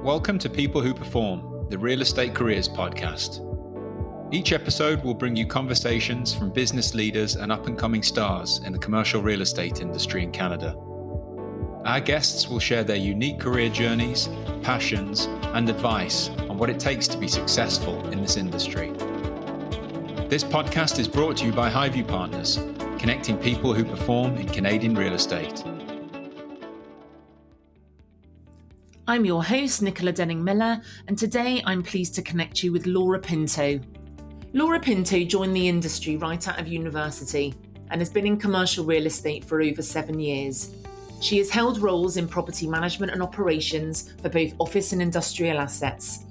Welcome to People Who Perform, the Real Estate Careers Podcast. Each episode will bring you conversations from business leaders and up-and-coming stars in the commercial real estate industry in Canada. Our guests will share their unique career journeys, passions, and advice on what it takes to be successful in this industry. This podcast is brought to you by Highview Partners, connecting people who perform in Canadian real estate. I'm your host, Nicola Denning-Millar, and today I'm pleased to connect you with Laura Pinto. Laura Pinto joined the industry right out of university and has been in commercial real estate for over 7 years. She has held roles in property management and operations for both office and industrial assets.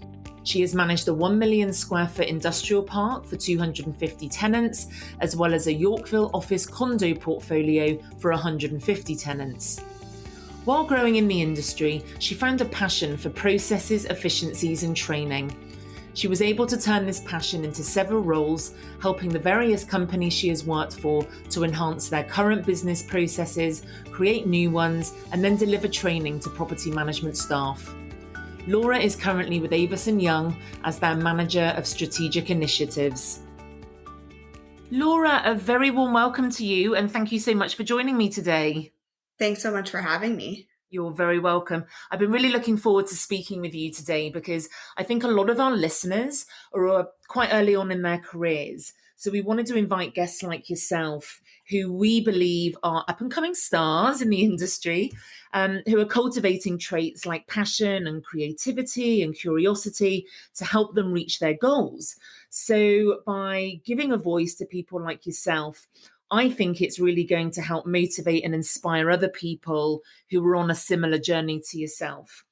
She has managed a 1 million square foot industrial park for 250 tenants, as well as a Yorkville office condo portfolio for 150 tenants. While growing in the industry, she found a passion for processes, efficiencies, and training. She was able to turn this passion into several roles, helping the various companies she has worked for to enhance their current business processes, create new ones, and then deliver training to property management staff. Laura is currently with Avison Young as their Manager of Strategic Initiatives. Laura, a very warm welcome to you, and thank you so much for joining me today. Thanks so much for having me. You're very welcome. I've been really looking forward to speaking with you today because I think a lot of our listeners are quite early on in their careers. So we wanted to invite guests like yourself who we believe are up-and-coming stars in the industry, who are cultivating traits like passion and creativity and curiosity to help them reach their goals. So by giving a voice to people like yourself, I think it's really going to help motivate and inspire other people who are on a similar journey to yourself.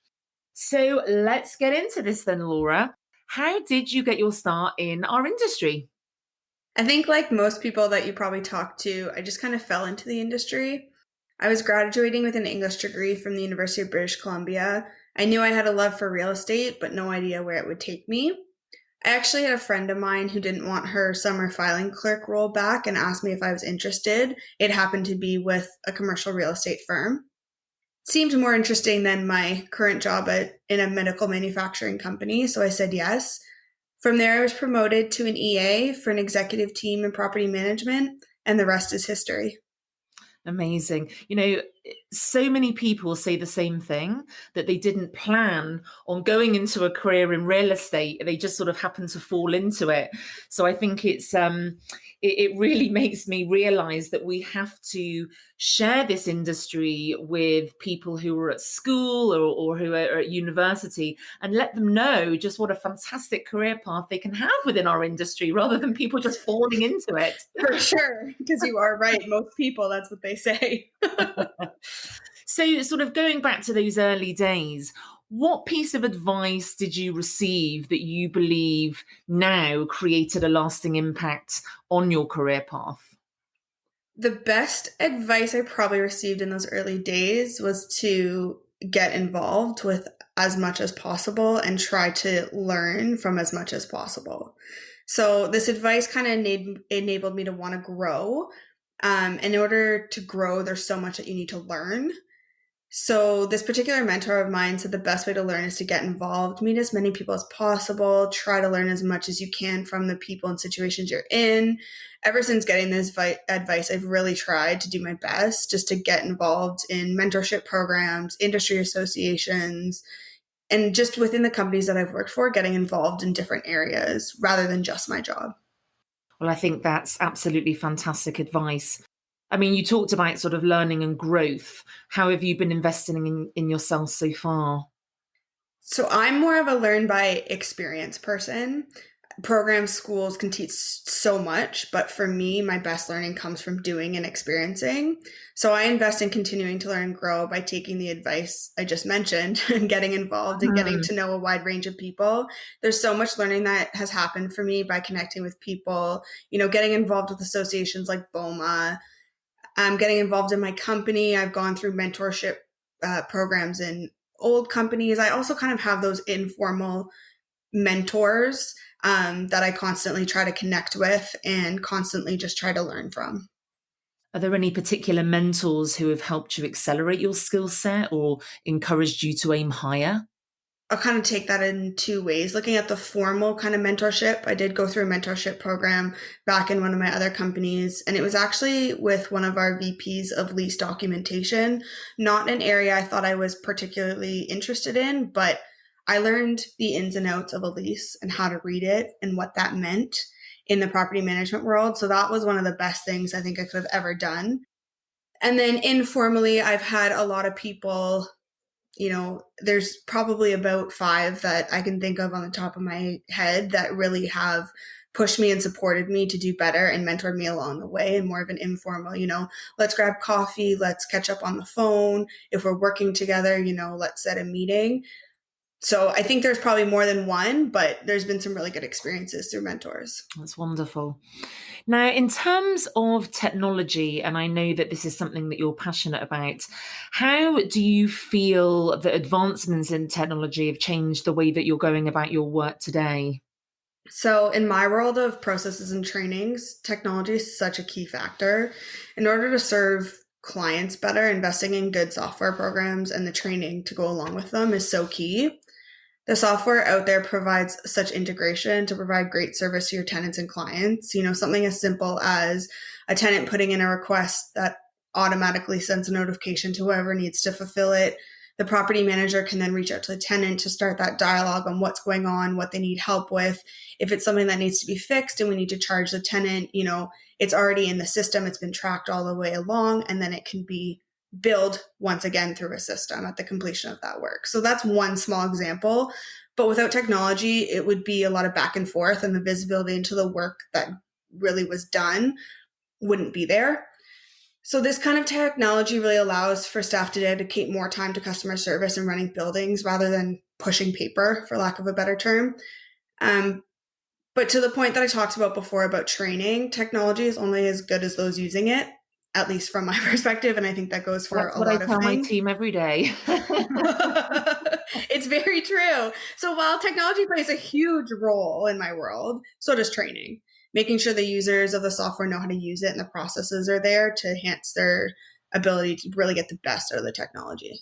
So let's get into this then, Laura. How did you get your start in our industry? I think like most people that you probably talk to, I just kind of fell into the industry. I was graduating with an English degree from the University of British Columbia. I knew I had a love for real estate, but no idea where it would take me. I actually had a friend of mine who didn't want her summer filing clerk role back and asked me if I was interested. It happened to be with a commercial real estate firm. It seemed more interesting than my current job in a medical manufacturing company, so I said yes. From there, I was promoted to an EA for an executive team in property management, and the rest is history. Amazing. You know, so many people say the same thing, that they didn't plan on going into a career in real estate. They just sort of happened to fall into it. So I think it really makes me realize that we have to share this industry with people who are at school or who are at university and let them know just what a fantastic career path they can have within our industry rather than people just falling into it. For sure, because you are right. Most people, that's what they say. So sort of going back to those early days, what piece of advice did you receive that you believe now created a lasting impact on your career path? The best advice I probably received in those early days was to get involved with as much as possible and try to learn from as much as possible. So this advice kind of enabled me to want to grow. In order to grow, there's so much that you need to learn. So this particular mentor of mine said the best way to learn is to get involved, meet as many people as possible, try to learn as much as you can from the people and situations you're in. Ever since getting this advice, I've really tried to do my best just to get involved in mentorship programs, industry associations, and just within the companies that I've worked for, getting involved in different areas rather than just my job. Well, I think that's absolutely fantastic advice. I mean, you talked about sort of learning and growth. How have you been investing in yourself so far? So I'm more of a learn by experience person. Programs, schools can teach so much, but for me, my best learning comes from doing and experiencing. So I invest in continuing to learn and grow by taking the advice I just mentioned and getting involved and getting to know a wide range of people. There's so much learning that has happened for me by connecting with people, getting involved with associations like BOMA. I'm getting involved in my company. I've gone through mentorship programs in old companies. I also kind of have those informal mentors that I constantly try to connect with and constantly just try to learn from. Are there any particular mentors who have helped you accelerate your skill set or encouraged you to aim higher? I'll kind of take that in two ways. Looking at the formal kind of mentorship, I did go through a mentorship program back in one of my other companies, and it was actually with one of our VPs of lease documentation, not an area I thought I was particularly interested in, but I learned the ins and outs of a lease and how to read it and what that meant in the property management world. So that was one of the best things I think I could have ever done. And then informally, I've had a lot of people, there's probably about 5 that I can think of on the top of my head that really have pushed me and supported me to do better and mentored me along the way, and more of an informal, let's grab coffee, let's catch up on the phone. If we're working together, let's set a meeting. So I think there's probably more than one, but there's been some really good experiences through mentors. That's wonderful. Now, in terms of technology, and I know that this is something that you're passionate about, how do you feel that advancements in technology have changed the way that you're going about your work today? So in my world of processes and trainings, technology is such a key factor. In order to serve clients better, investing in good software programs and the training to go along with them is so key. The software out there provides such integration to provide great service to your tenants and clients. Something as simple as a tenant putting in a request that automatically sends a notification to whoever needs to fulfill it. The property manager can then reach out to the tenant to start that dialogue on what's going on, what they need help with. If it's something that needs to be fixed and we need to charge the tenant, it's already in the system. It's been tracked all the way along, and then it can be billed once again through a system at the completion of that work. So that's one small example. But without technology, it would be a lot of back and forth, and the visibility into the work that really was done wouldn't be there. So this kind of technology really allows for staff to dedicate more time to customer service and running buildings rather than pushing paper, for lack of a better term. But to the point that I talked about before about training, technology is only as good as those using it, at least from my perspective. And I think that goes for a lot of things. That's what I tell my team every day. It's very true. So while technology plays a huge role in my world, so does training. Making sure the users of the software know how to use it and the processes are there to enhance their ability to really get the best out of the technology.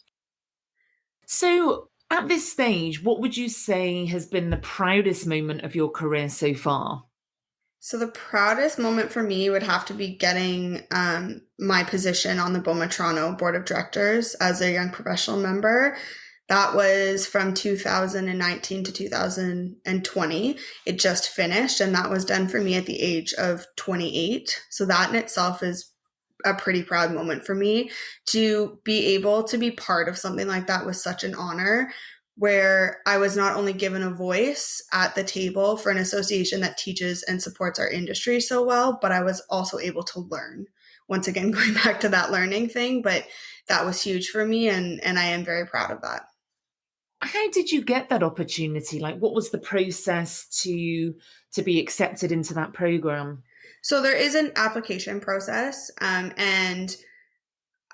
So at this stage, what would you say has been the proudest moment of your career so far? So the proudest moment for me would have to be getting my position on the BOMA Toronto Board of Directors as a young professional member. That was from 2019 to 2020. It just finished, and that was done for me at the age of 28. So that in itself is a pretty proud moment for me. To be able to be part of something like that was such an honor, where I was not only given a voice at the table for an association that teaches and supports our industry so well, but I was also able to learn. Once again, going back to that learning thing, but that was huge for me, and I am very proud of that. How did you get that opportunity? Like, what was the process to be accepted into that program? So there is an application process, and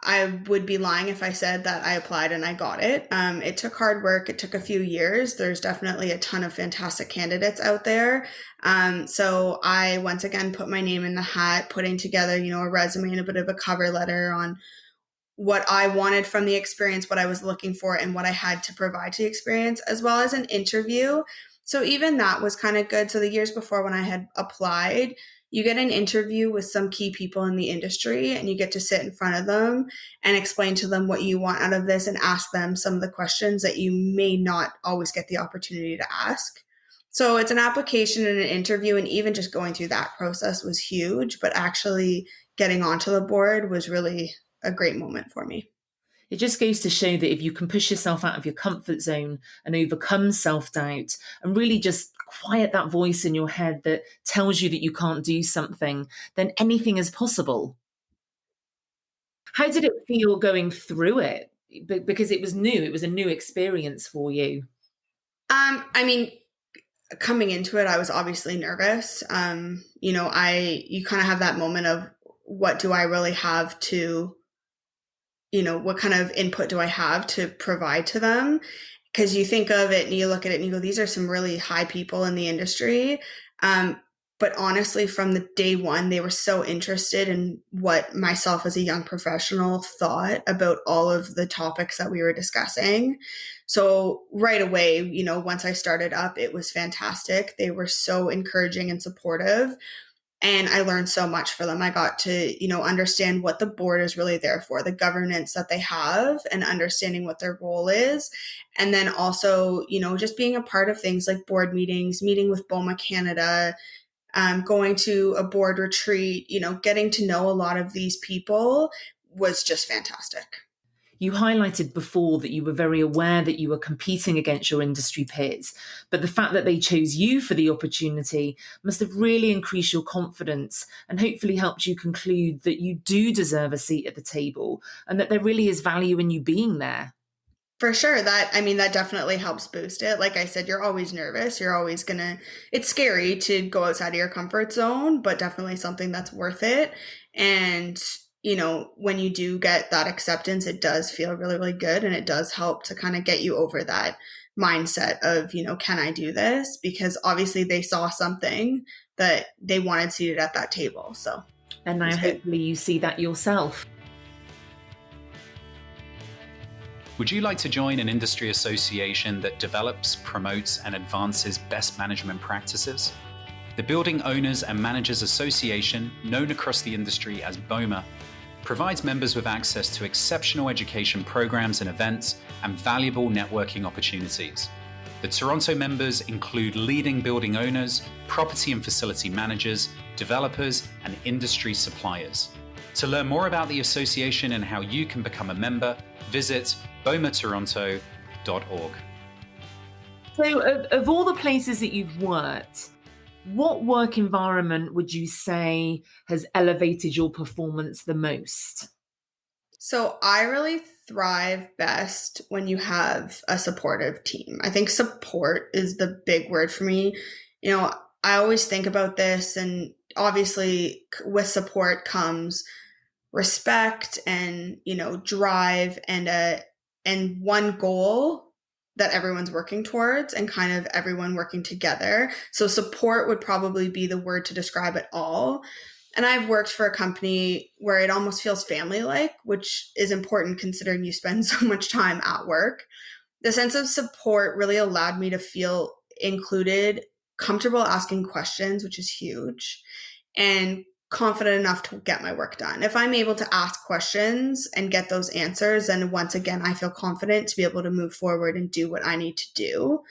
I would be lying if I said that I applied and I got it. It took hard work. It took a few years. There's definitely a ton of fantastic candidates out there. So I once again put my name in the hat, putting together, a resume and a bit of a cover letter on what I wanted from the experience, what I was looking for, and what I had to provide to the experience, as well as an interview. So even that was kind of good. So the years before, when I had applied, you get an interview with some key people in the industry, and you get to sit in front of them and explain to them what you want out of this and ask them some of the questions that you may not always get the opportunity to ask. So it's an application and an interview, and even just going through that process was huge, but actually getting onto the board was really a great moment for me. It just goes to show that if you can push yourself out of your comfort zone and overcome self-doubt and really just quiet that voice in your head that tells you that you can't do something, then anything is possible. How did it feel going through it? Because it was new, it was a new experience for you. Coming into it, I was obviously nervous. You kind of have that moment of, what do I really have to, what kind of input do I have to provide to them? Because you think of it and you look at it and you go, these are some really high people in the industry. But honestly, from the day one, they were so interested in what myself as a young professional thought about all of the topics that we were discussing. So right away, once I started up, it was fantastic. They were so encouraging and supportive. And I learned so much for them. I got to, understand what the board is really there for, the governance that they have, and understanding what their role is. And then also, just being a part of things like board meetings, meeting with BOMA Canada, going to a board retreat, getting to know a lot of these people was just fantastic. You highlighted before that you were very aware that you were competing against your industry peers, but the fact that they chose you for the opportunity must have really increased your confidence and hopefully helped you conclude that you do deserve a seat at the table and that there really is value in you being there. For sure. That definitely helps boost it. Like I said, you're always nervous. You're always it's scary to go outside of your comfort zone, but definitely something that's worth it. And, when you do get that acceptance, it does feel really, really good. And it does help to kind of get you over that mindset of, can I do this? Because obviously they saw something that they wanted seated at that table. So, and now hopefully you see that yourself. Would you like to join an industry association that develops, promotes, and advances best management practices? The Building Owners and Managers Association, known across the industry as BOMA, provides members with access to exceptional education programs and events and valuable networking opportunities. The Toronto members include leading building owners, property and facility managers, developers, and industry suppliers. To learn more about the association and how you can become a member, visit bomatoronto.org. So of all the places that you've worked, what work environment would you say has elevated your performance the most? So I really thrive best when you have a supportive team. I think support is the big word for me. I always think about this, and obviously with support comes respect and, drive and one goal that everyone's working towards and kind of everyone working together. So support would probably be the word to describe it all. And I've worked for a company where it almost feels family-like, which is important considering you spend so much time at work. The sense of support really allowed me to feel included, comfortable asking questions, which is huge, and confident enough to get my work done. If I'm able to ask questions and get those answers, then once again, I feel confident to be able to move forward and do what I need to do.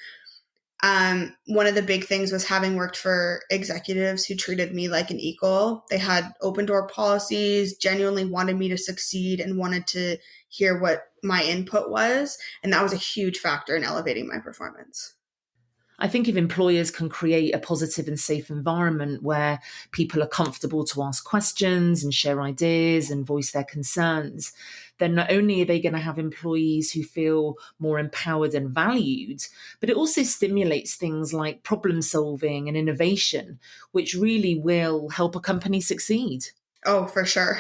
One of the big things was having worked for executives who treated me like an equal. They had open door policies, genuinely wanted me to succeed and wanted to hear what my input was. And that was a huge factor in elevating my performance. I think if employers can create a positive and safe environment where people are comfortable to ask questions and share ideas and voice their concerns, then not only are they going to have employees who feel more empowered and valued, but it also stimulates things like problem solving and innovation, which really will help a company succeed. Oh, for sure.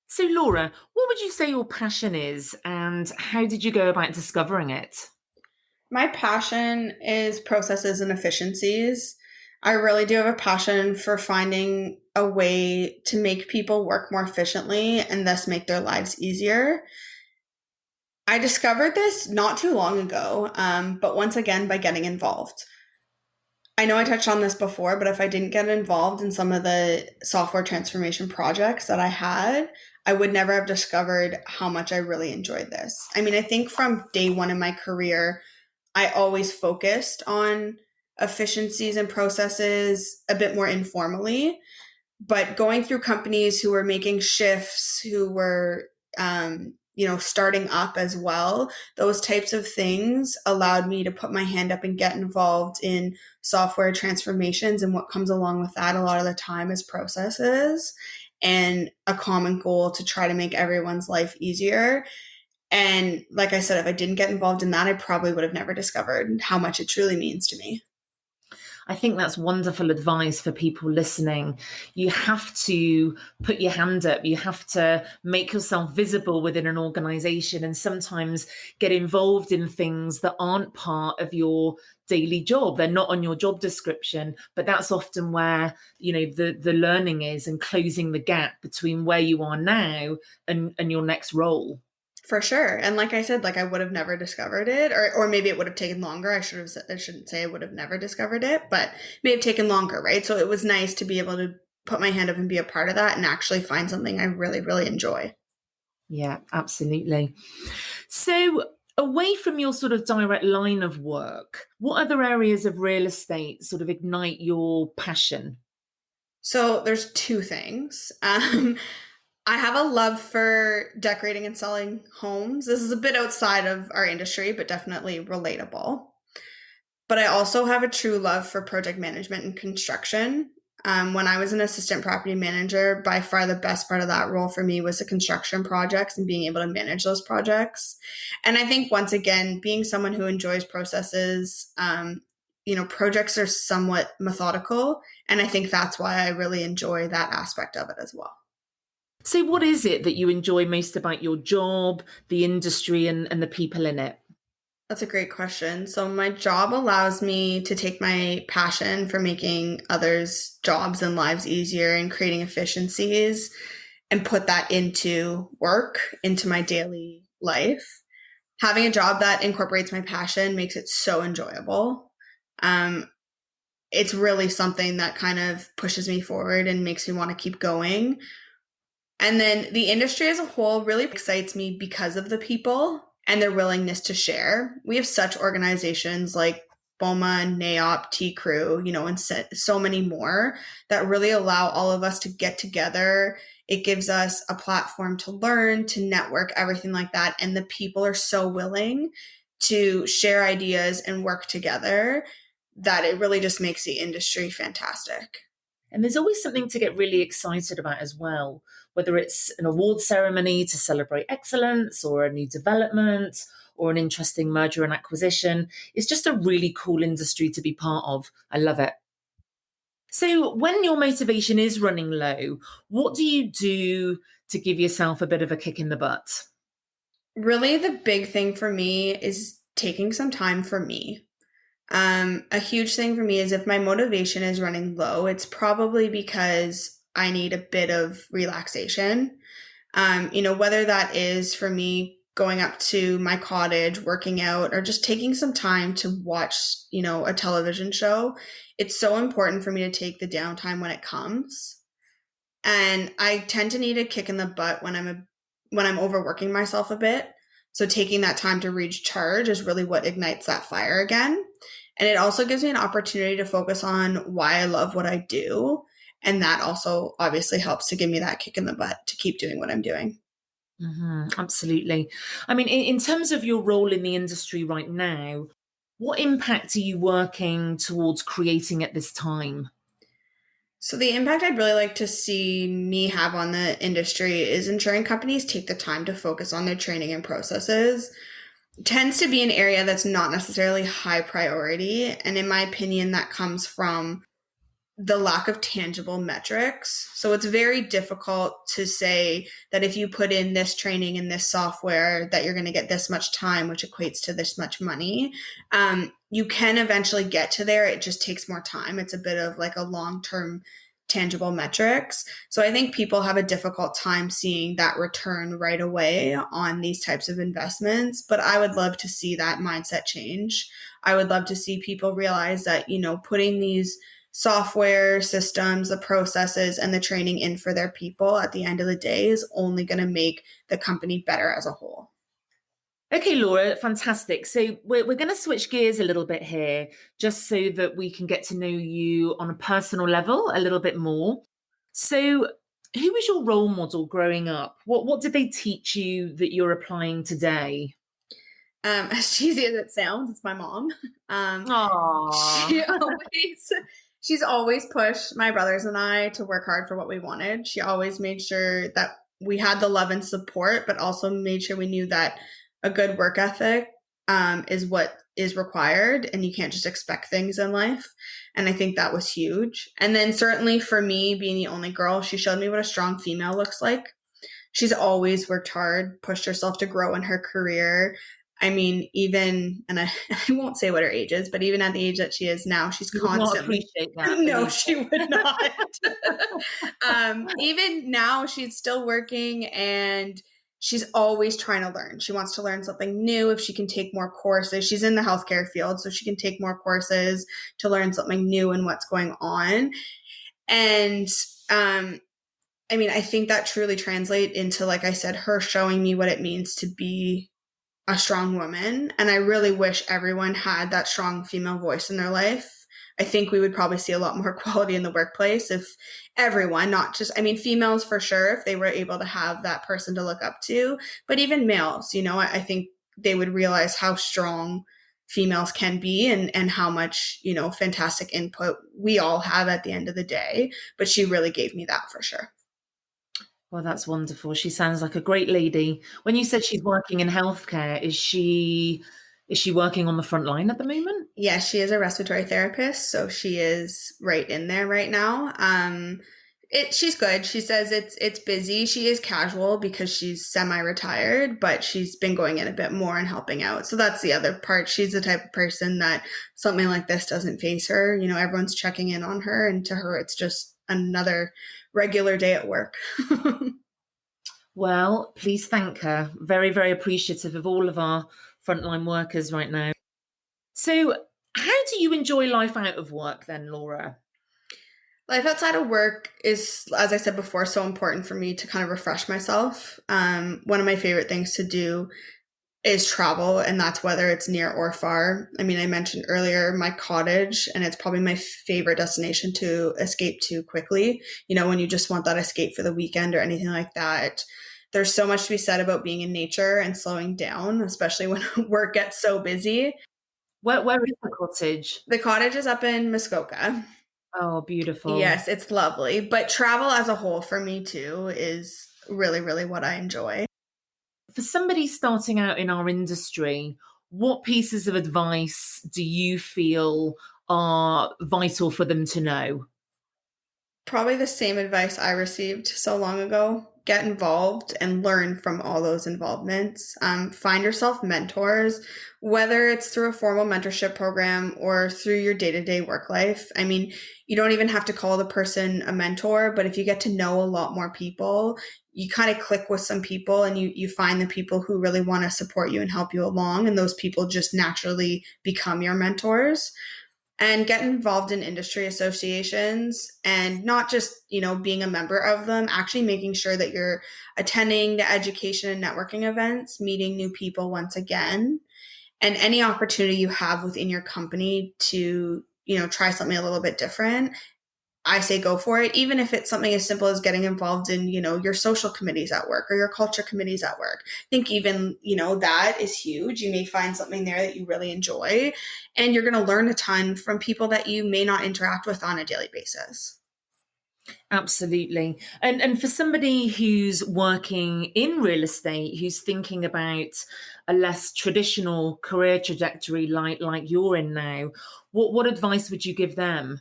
So, Laura, what would you say your passion is, and how did you go about discovering it? My passion is processes and efficiencies. I really do have a passion for finding a way to make people work more efficiently and thus make their lives easier. I discovered this not too long ago, but once again, by getting involved. I know I touched on this before, but if I didn't get involved in some of the software transformation projects that I had, I would never have discovered how much I really enjoyed this. I mean, I think from day one in my career, I always focused on efficiencies and processes a bit more informally, but going through companies who were making shifts, who were, starting up as well, those types of things allowed me to put my hand up and get involved in software transformations. And what comes along with that a lot of the time is processes and a common goal to try to make everyone's life easier. And like I said, if I didn't get involved in that, I probably would have never discovered how much it truly means to me. I think that's wonderful advice for people listening. You have to put your hand up. You have to make yourself visible within an organization and sometimes get involved in things that aren't part of your daily job. They're not on your job description, but that's often where, the learning is, and closing the gap between where you are now and your next role. For sure. And like I said, like I would have never discovered it, or maybe it would have taken longer. I shouldn't say I would have never discovered it, but it may have taken longer, right? So it was nice to be able to put my hand up and be a part of that and actually find something I really, really enjoy. Yeah, absolutely. So away from your sort of direct line of work, what other areas of real estate sort of ignite your passion? So there's two things. I have a love for decorating and selling homes. This is a bit outside of our industry, but definitely relatable. But I also have a true love for project management and construction. When I was an assistant property manager, by far the best part of that role for me was the construction projects and being able to manage those projects. And I think, once again, being someone who enjoys processes, projects are somewhat methodical. And I think that's why I really enjoy that aspect of it as well. So what is it that you enjoy most about your job, the industry, and the people in it? That's a great question. So my job allows me to take my passion for making others' jobs and lives easier and creating efficiencies and put that into work, into my daily life. Having a job that incorporates my passion makes it so enjoyable. It's really something that kind of pushes me forward and makes me want to keep going. And then the industry as a whole really excites me because of the people and their willingness to share. We have such organizations like BOMA, NAOP, T-Crew, and so many more that really allow all of us to get together. It gives us a platform to learn, to network, everything like that. And the people are so willing to share ideas and work together that it really just makes the industry fantastic. And there's always something to get really excited about as well, whether it's an award ceremony to celebrate excellence or a new development or an interesting merger and acquisition. It's just a really cool industry to be part of. I love it. So when your motivation is running low, what do you do to give yourself a bit of a kick in the butt? Really, the big thing for me is taking some time for me. A huge thing for me is if my motivation is running low, it's probably because I need a bit of relaxation. Whether that is for me going up to my cottage, working out, or just taking some time to watch, a television show. It's so important for me to take the downtime when it comes. And I tend to need a kick in the butt when I'm overworking myself a bit. So taking that time to recharge is really what ignites that fire again. And it also gives me an opportunity to focus on why I love what I do. And that also obviously helps to give me that kick in the butt to keep doing what I'm doing. Mm-hmm, absolutely. I mean, in terms of your role in the industry right now, what impact are you working towards creating at this time? So the impact I'd really like to see me have on the industry is ensuring companies take the time to focus on their training and processes. It tends to be an area that's not necessarily high priority. And in my opinion, that comes from the lack of tangible metrics. So it's very difficult to say that if you put in this training in this software that you're going to get this much time, which equates to this much money. You can eventually get to there. It just takes more time. It's a bit of like a long-term tangible metrics. So I think people have a difficult time seeing that return right away on these types of investments. But I would love to see that mindset change. I would love to see people realize that, putting these software systems, the processes, and the training in for their people at the end of the day is only going to make the company better as a whole. Okay, Laura, fantastic. So we're going to switch gears a little bit here, just so that we can get to know you on a personal level a little bit more. So who was your role model growing up? What did they teach you that you're applying today? As cheesy as it sounds, it's my mom. Aww. She's always pushed my brothers and I to work hard for what we wanted. She always made sure that we had the love and support, but also made sure we knew that a good work ethic is what is required, and you can't just expect things in life. And I think that was huge. And then certainly for me, being the only girl, she showed me what a strong female looks like. She's always worked hard, pushed herself to grow in her career. I mean, even, and I won't say what her age is, but even at the age that she is now, she's constantly. Not appreciate that. No, she would not. Even now, she's still working, and she's always trying to learn. She wants to learn something new. If she can take more courses, she's in the healthcare field, so she can take more courses to learn something new and what's going on. And I mean, I think that truly translates into, like I said, her showing me what it means to be a strong woman. And I really wish everyone had that strong female voice in their life. I think we would probably see a lot more equality in the workplace if everyone, not just, I mean, females for sure, if they were able to have that person to look up to, but even males, I think they would realize how strong females can be, and how much, fantastic input we all have at the end of the day. But she really gave me that for sure. Well, that's wonderful. She sounds like a great lady. When you said she's working in healthcare, is she working on the front line at the moment? Yeah, she is a respiratory therapist, so she is right in there right now. She's good. She says it's busy. She is casual because she's semi-retired, but she's been going in a bit more and helping out. So that's the other part. She's the type of person that something like this doesn't faze her. Everyone's checking in on her, and to her, it's just another regular day at work. Well, please thank her. Very, very appreciative of all of our frontline workers right now. So how do you enjoy life out of work then, Laura? Life outside of work is, as I said before, so important for me to kind of refresh myself. One of my favorite things to do is travel, and that's whether it's near or far. I mean, I mentioned earlier my cottage, and it's probably my favorite destination to escape to quickly. When you just want that escape for the weekend or anything like that. There's so much to be said about being in nature and slowing down, especially when work gets so busy. Where is the cottage? The cottage is up in Muskoka. Oh, beautiful. Yes, it's lovely. But travel as a whole for me too is really, really what I enjoy. For somebody starting out in our industry, what pieces of advice do you feel are vital for them to know? Probably the same advice I received so long ago. Get involved and learn from all those involvements. Find yourself mentors, whether it's through a formal mentorship program or through your day-to-day work life. I mean, you don't even have to call the person a mentor, but if you get to know a lot more people, you kind of click with some people, and you find the people who really want to support you and help you along. And those people just naturally become your mentors. And get involved in industry associations, and not just, being a member of them, actually making sure that you're attending the education and networking events, meeting new people once again, and any opportunity you have within your company to, try something a little bit different. I say go for it, even if it's something as simple as getting involved in, your social committees at work or your culture committees at work. I think even, that is huge. You may find something there that you really enjoy, and you're going to learn a ton from people that you may not interact with on a daily basis. Absolutely. And for somebody who's working in real estate, who's thinking about a less traditional career trajectory like you're in now, what advice would you give them?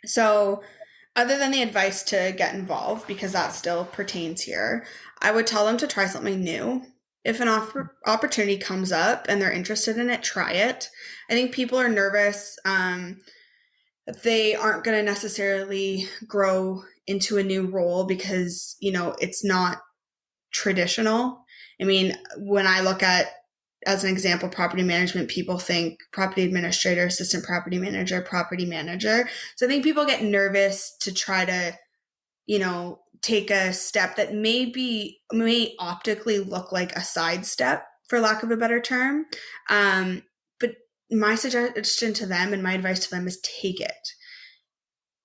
So other than the advice to get involved, because that still pertains here, I would tell them to try something new. If an opportunity comes up and they're interested in it, try it. I think people are nervous that they aren't going to necessarily grow into a new role because, it's not traditional. I mean, when I look at, as an example, property management, people think property administrator, assistant property manager, property manager. So I think people get nervous to try to, take a step that may optically look like a sidestep, for lack of a better term. But my suggestion to them and my advice to them is take it.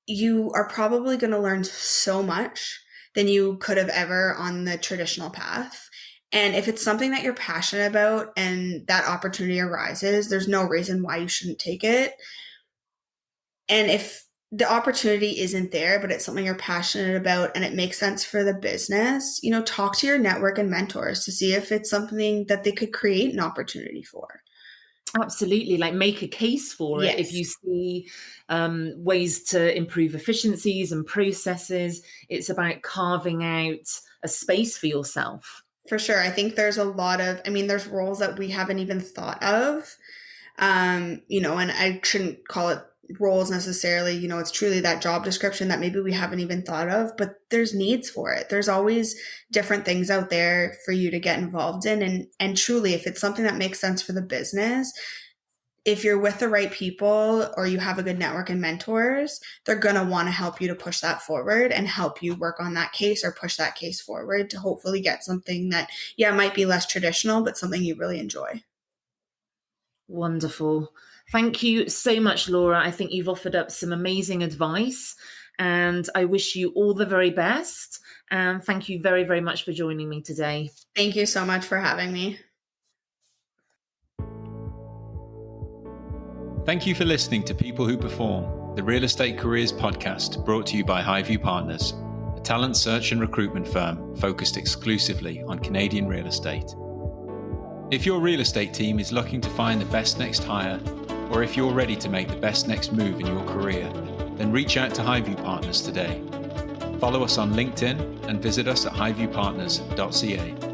You are probably going to learn so much than you could have ever on the traditional path. And if it's something that you're passionate about and that opportunity arises, there's no reason why you shouldn't take it. And if the opportunity isn't there, but it's something you're passionate about and it makes sense for the business, talk to your network and mentors to see if it's something that they could create an opportunity for. Absolutely. Like make a case for it. If you see ways to improve efficiencies and processes, it's about carving out a space for yourself. For sure. I think there's a lot of, there's roles that we haven't even thought of, and I shouldn't call it roles necessarily, it's truly that job description that maybe we haven't even thought of, but there's needs for it. There's always different things out there for you to get involved in. And truly, if it's something that makes sense for the business, if you're with the right people or you have a good network and mentors, they're going to want to help you to push that forward and help you work on that case or push that case forward to hopefully get something that, might be less traditional, but something you really enjoy. Wonderful. Thank you so much, Laura. I think you've offered up some amazing advice and I wish you all the very best. And thank you very, very much for joining me today. Thank you so much for having me. Thank you for listening to People Who Perform, the Real Estate Careers podcast brought to you by Highview Partners, a talent search and recruitment firm focused exclusively on Canadian real estate. If your real estate team is looking to find the best next hire, or if you're ready to make the best next move in your career, then reach out to Highview Partners today. Follow us on LinkedIn and visit us at highviewpartners.ca.